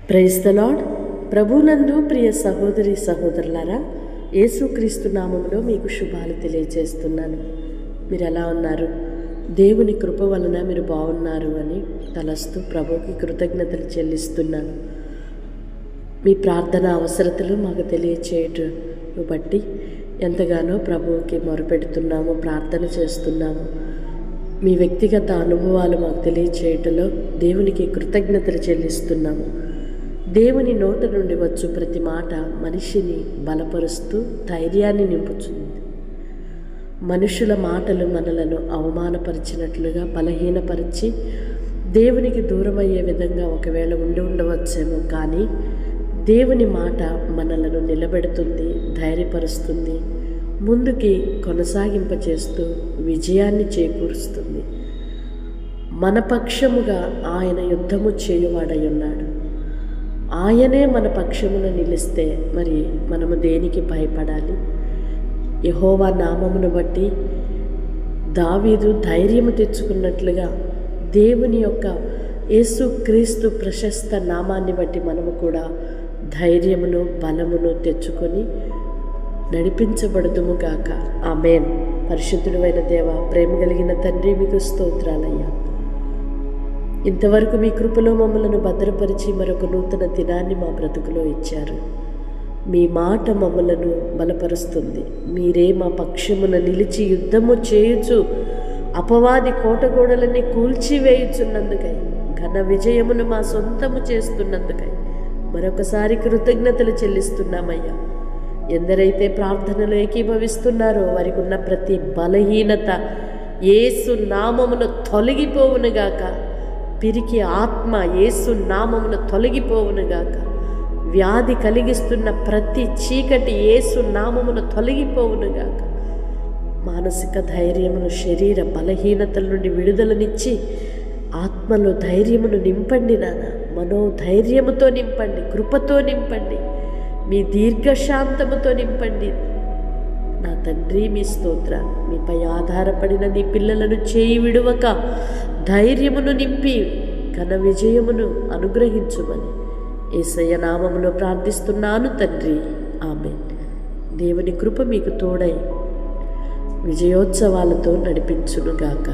Praise the lord. ప్రభునందు ప్రియ సహోదరి సహోదరులారా, యేసుక్రీస్తు నామములో మీకు శుభాలు తెలియజేస్తున్నాను. మీరు ఎలా ఉన్నారు? దేవుని కృప వలన మీరు బాగున్నారు అని తలస్తూ ప్రభువుకి కృతజ్ఞతలు చెల్లిస్తున్నాను. మీ ప్రార్థన అవసరతలు మాకు తెలియచేయటం బట్టి ఎంతగానో ప్రభువుకి మొరపెడుతున్నాము, ప్రార్థన చేస్తున్నాము. మీ వ్యక్తిగత అనుభవాలు మాకు తెలియచేయటంలో దేవునికి కృతజ్ఞతలు చెల్లిస్తున్నాము. దేవుని నోట నుండి వచ్చు ప్రతి మాట మనిషిని బలపరుస్తూ ధైర్యాన్ని నింపుతుంది. మనుషుల మాటలు మనలను అవమానపరిచినట్లుగా బలహీనపరిచి దేవునికి దూరమయ్యే విధంగా ఒకవేళ ఉండవచ్చేమో, కానీ దేవుని మాట మనలను నిలబెడుతుంది, ధైర్యపరుస్తుంది, ముందుకి కొనసాగింపచేస్తూ విజయాన్ని చేకూరుస్తుంది. మన పక్షముగా ఆయన యుద్ధము చేయువాడై ఉన్నాడు. ఆయనే మన పక్షమున నిలిస్తే మరి మనము దేనికి భయపడాలి? యెహోవా నామమును బట్టి దావీదు ధైర్యము తెచ్చుకున్నట్లుగా దేవుని యొక్క యేసుక్రీస్తు ప్రశస్త నామాన్ని బట్టి మనము కూడా ధైర్యమును బలమును తెచ్చుకొని నడిపించబడుదుము గాక. ఆమేన్. పరిశుద్ధుడైన దేవ, ప్రేమ కలిగిన తండ్రి, మీకు స్తోత్రాలయ్యా. ఇంతవరకు మీ కృపలో మమ్మలను భద్రపరిచి మరొక నూతన దినాన్ని మా బ్రతుకులో ఇచ్చారు. మీ మాట మమ్మలను బలపరుస్తుంది. మీరే మా పక్షమున నిలిచి యుద్ధము చేయుచు అపవాది కోటగోడలని కూల్చివేయుచున్నందుకై, ఘన విజయమును మా సొంతము చేస్తున్నందుకై మరొకసారి కృతజ్ఞతలు చెల్లిస్తున్నామయ్యా. ఎందరైతే ప్రార్థనలు ఏకీభవిస్తున్నారో వారికి ఉన్న ప్రతి బలహీనత యేసు నామమున తొలగిపోవునుగాక. పిరికి ఆత్మ యేసు నామమున తొలగిపోవునుగాక. వ్యాధి కలిగిస్తున్న ప్రతి చీకటి యేసు నామమున తొలగిపోవునుగాక. మానసిక ధైర్యమును, శరీర బలహీనతల నుండి విడుదలనిచ్చి ఆత్మలో ధైర్యమును నింపండి నాన్న. మనోధైర్యముతో నింపండి, కృపతో నింపండి, మీ దీర్ఘశాంతముతో నింపండి నా తండ్రి. మీ స్తోత్ర. మీపై ఆధారపడిన నీ పిల్లలను చేయి విడువక ధైర్యమును నింపి ఘన విజయమును అనుగ్రహించుమని యేసయ్య నామములో ప్రార్థిస్తున్నాను తండ్రి. ఆమేన్. దేవుని కృప మీకు తోడై విజయోత్సవాలతో నడిపించునుగాక.